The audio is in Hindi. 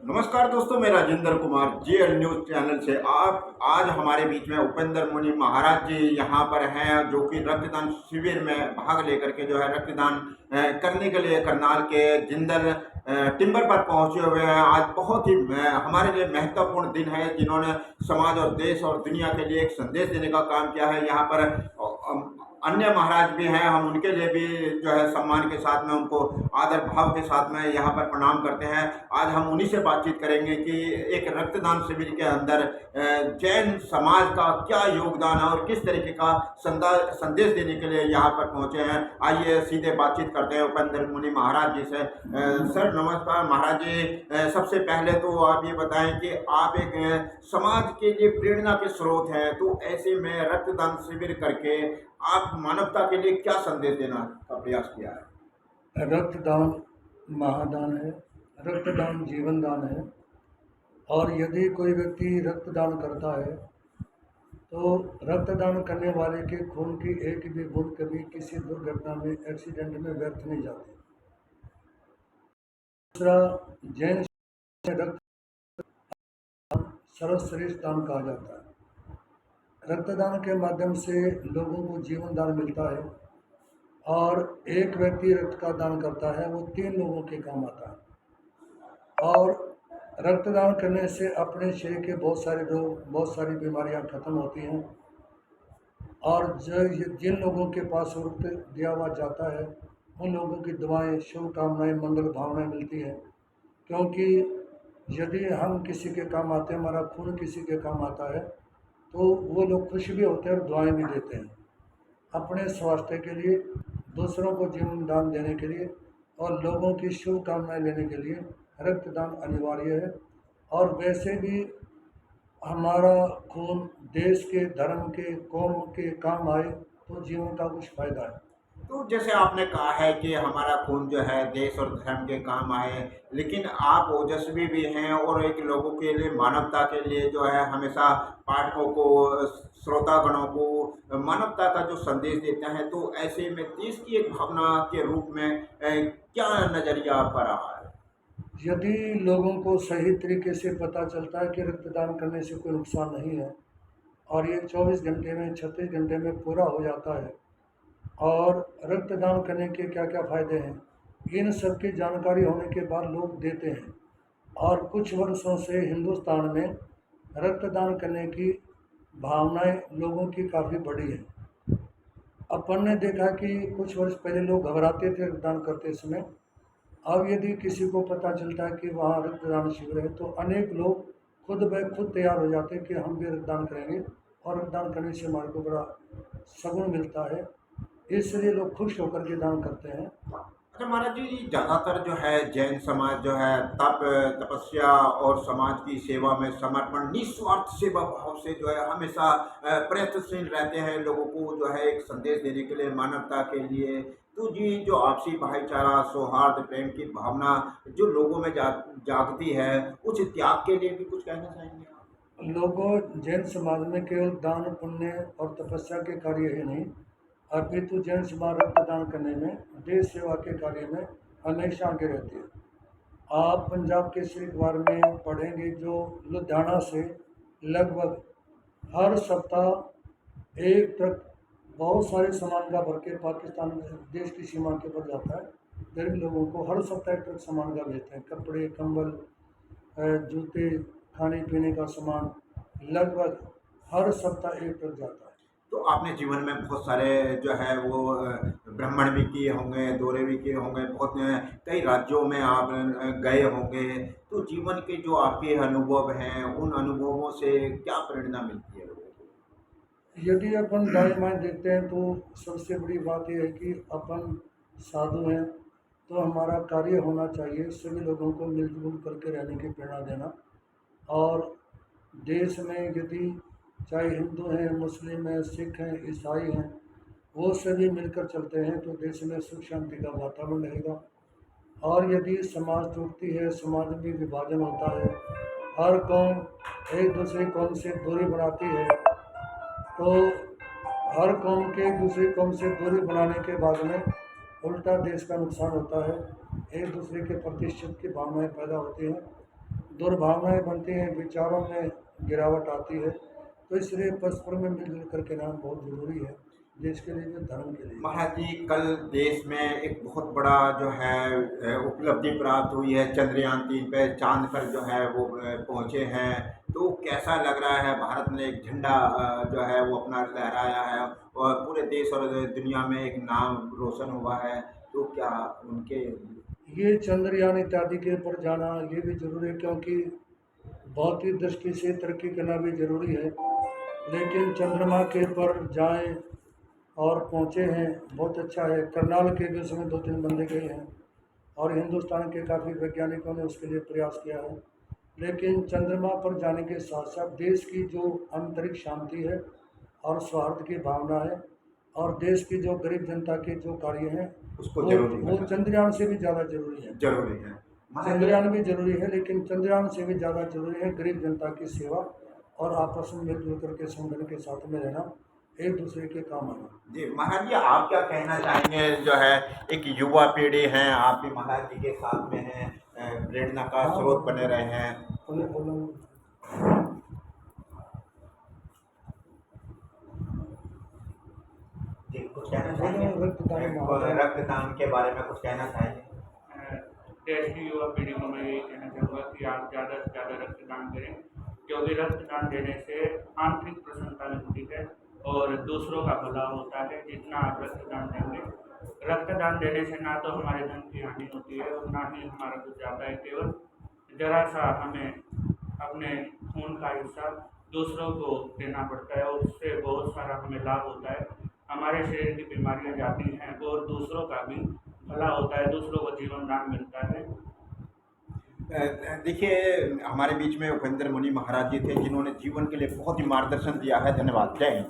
नमस्कार दोस्तों, मैं Rajendra Kumar JL news channel से। आप आज हमारे बीच में उपेंद्र मुनि महाराज जी यहाँ पर हैं, जो कि रक्तदान शिविर में भाग लेकर के जो है रक्तदान करने के लिए करनाल के जिंदल टिम्बर पर पहुंचे हुए हैं। आज बहुत ही हमारे लिए महत्वपूर्ण दिन है, जिन्होंने समाज और देश और दुनिया के लिए एक संदेश देने का काम किया है। यहाँ पर अन्य महाराज भी हैं, हम उनके लिए भी जो है सम्मान के साथ में, उनको आदर भाव के साथ में यहाँ पर प्रणाम करते हैं। आज हम उन्हीं से बातचीत करेंगे कि एक रक्तदान शिविर के अंदर जैन समाज का क्या योगदान है और किस तरीके का संदेश देने के लिए यहाँ पर पहुँचे हैं। आइए सीधे बातचीत करते हैं उपेंद्र मुनि महाराज जी से। सर नमस्कार महाराज जी। सबसे पहले तो आप ये बताएं कि आप एक समाज के लिए प्रेरणा के स्रोत हैं, तो ऐसे में रक्तदान शिविर करके आप मानवता के लिए क्या संदेश देना का प्रयास किया है? रक्तदान महादान है। रक्तदान जीवन दान है। और यदि कोई व्यक्ति रक्तदान करता है तो रक्तदान करने वाले के खून की एक भी बूंद कभी किसी दुर्घटना में, एक्सीडेंट में व्यर्थ नहीं जाती। दूसरा, जैन में रक्त सर्वश्रेष्ठ दान कहा जाता है। रक्तदान के माध्यम से लोगों को जीवन दान मिलता है और एक व्यक्ति रक्त का दान करता है, वो 3 लोगों के काम आता है। और रक्तदान करने से अपने शरीर के बहुत सारे रोग, बहुत सारी बीमारियां खत्म होती हैं। और जिन लोगों के पास रक्त दिया हुआ जाता है, उन लोगों की दुआएं, शुभकामनाएं, मंगल भावनाएं मिलती हैं। क्योंकि यदि हम किसी के काम आते हैं, हमारा खून किसी के काम आता है, तो वो लोग खुश भी होते हैं और दुआएं भी देते हैं अपने स्वास्थ्य के लिए, दूसरों को जीवन दान देने के लिए और लोगों की शुभकामनाएं लेने के लिए रक्तदान अनिवार्य है। और वैसे भी हमारा खून देश के, धर्म के, कौम के काम आए तो जीवन का कुछ फायदा है। तो जैसे आपने कहा है कि हमारा खून जो है देश और धर्म के काम आए, लेकिन आप ओजस्वी भी हैं और एक लोगों के लिए, मानवता के लिए जो है हमेशा पाठकों को, श्रोतागणों को मानवता का जो संदेश देते हैं, तो ऐसे में देश की एक भावना के रूप में क्या नजरिया आपका रहा है? यदि लोगों को सही तरीके से पता चलता है कि रक्तदान करने से कोई नुकसान नहीं है और ये 24 घंटे में, 36 घंटे में पूरा हो जाता है, और रक्तदान करने के क्या क्या फ़ायदे हैं, इन सब की जानकारी होने के बाद लोग देते हैं। और कुछ वर्षों से हिंदुस्तान में रक्तदान करने की भावनाएं लोगों की काफ़ी बढ़ी है। अपन ने देखा कि कुछ वर्ष पहले लोग घबराते थे रक्तदान करते समय। अब यदि किसी को पता चलता है कि वहाँ रक्तदान शिविर है, तो अनेक लोग खुद ब खुद तैयार हो जाते हैं कि हम भी रक्तदान करेंगे, और रक्तदान करने से हमारे को बड़ा सुकून मिलता है। इसलिए लोग खुश होकर के दान करते हैं। अच्छा महाराज जी, ज़्यादातर जो है जैन समाज जो है तपस्या और समाज की सेवा में समर्पण, निस्वार्थ सेवा भाव से जो है हमेशा प्रयत्नशील रहते हैं, लोगों को जो है एक संदेश देने के लिए, मानवता के लिए। तो जी, जो आपसी भाईचारा, सौहार्द, प्रेम की भावना जो लोगों में जागती है, उस त्याग के लिए भी कुछ कहना चाहेंगे आप? लोगों, जैन समाज में केवल दान, पुण्य और तपस्या के कार्य ही नहीं, अपितु जैन समाज रक्तदान करने में, देश सेवा के कार्य में हमेशा आगे रहती है। आप पंजाब के श्री अखबार में पढ़ेंगे, जो लुधियाना से लगभग हर सप्ताह एक ट्रक बहुत सारे सामान का भर के पाकिस्तान देश की सीमा के ऊपर जाता है। गरीब लोगों को हर सप्ताह एक ट्रक सामान का भेजते हैं, कपड़े, कंबल, जूते, खाने पीने का सामान, लगभग हर सप्ताह एक ट्रक जाता है। तो आपने जीवन में बहुत सारे जो है वो भ्रमण भी किए होंगे, दौरे भी किए होंगे, बहुत कई राज्यों में आप गए होंगे। तो जीवन के जो आपके अनुभव हैं, उन अनुभवों से क्या प्रेरणा मिलती है लोगों को? यदि अपन दाएं बाएं देखते हैं तो सबसे बड़ी बात यह है कि अपन साधु हैं, तो हमारा कार्य होना चाहिए सभी लोगों को मिलजुल करके रहने की प्रेरणा देना। और देश में यदि चाहे हिंदू हैं, मुस्लिम हैं, सिख हैं, ईसाई हैं, वो सभी मिलकर चलते हैं तो देश में सुख शांति का वातावरण रहेगा। और यदि समाज टूटती है, समाज में विभाजन होता है, हर कौम एक दूसरे कौम से दूरी बनाती है, तो हर कौम के दूसरी कौम से दूरी बनाने के बाद में उल्टा देश का नुकसान होता है। एक दूसरे के प्रति शक की भावनाएं पैदा होती हैं। दुर्भावनाएं बनती हैं, विचारों में गिरावट आती है। तो इसलिए परस्पर में मिलजुल करके रहना बहुत ज़रूरी है, देश के लिए भी धर्म के लिए भी। महाराज जी, कल देश में एक बहुत बड़ा जो है उपलब्धि प्राप्त हुई है। चंद्रयान 3 पे चांद पर जो है वो पहुंचे हैं। तो कैसा लग रहा है? भारत ने एक झंडा जो है वो अपना लहराया है और पूरे देश और दुनिया में एक नाम रोशन हुआ है। तो क्या उनके ये चंद्रयान इत्यादि के ऊपर जाना ये भी जरूरी है, क्योंकि भौतिक दृष्टि से तरक्की करना भी जरूरी है। लेकिन चंद्रमा के ऊपर जाएं और पहुँचे हैं, बहुत अच्छा है। करनाल के भी उसमें 2-3 बंदे गए हैं और हिंदुस्तान के काफ़ी वैज्ञानिकों ने उसके लिए प्रयास किया है। लेकिन चंद्रमा पर जाने के साथ साथ देश की जो आंतरिक शांति है और सौहार्द की भावना है और देश की जो गरीब जनता के जो कार्य हैं उसको वो जरूरी वो है। चंद्रयान से भी ज़्यादा जरूरी है। जरूरी है महाराज जी। चंद्रयान भी जरूरी है, लेकिन चंद्रयान से भी ज़्यादा जरूरी है गरीब जनता की सेवा और आपस में मिलजुल करके संगठन के साथ में रहना, एक दूसरे के काम आना। जी महाराज जी, आप क्या कहना चाहेंगे? जो है एक युवा पीढ़ी है, आप भी महाराज जी के साथ में हैं, प्रेरणा का हाँ, स्रोत बने रहे हैं। बोलो। जी, कुछ कहना चाहेंगे? रक्तदान रक्तदान के बारे में कुछ कहना चाहेंगे? देश की युवा पीढ़ी को मैं यही कहना चाहूँगा कि आप ज़्यादा से ज़्यादा रक्तदान करें, क्योंकि रक्तदान देने से आंतरिक प्रसन्नता मिलती है और दूसरों का भला होता है। जितना आप रक्तदान देंगे, रक्तदान देने से ना तो हमारे धन की हानि होती है और ना ही हमारा कुछ जाता है। केवल जरा सा हमें अपने खून का हिस्सा दूसरों को देना पड़ता है और उससे बहुत सारा हमें लाभ होता है। हमारे शरीर की बीमारियां जाती हैं और दूसरों का भी भला होता है, दूसरों को जीवन दान मिलता है। देखिए, हमारे बीच में उपेंद्र मुनि महाराज जी थे, जिन्होंने जीवन के लिए बहुत ही मार्गदर्शन दिया है। धन्यवाद। जय हिंद।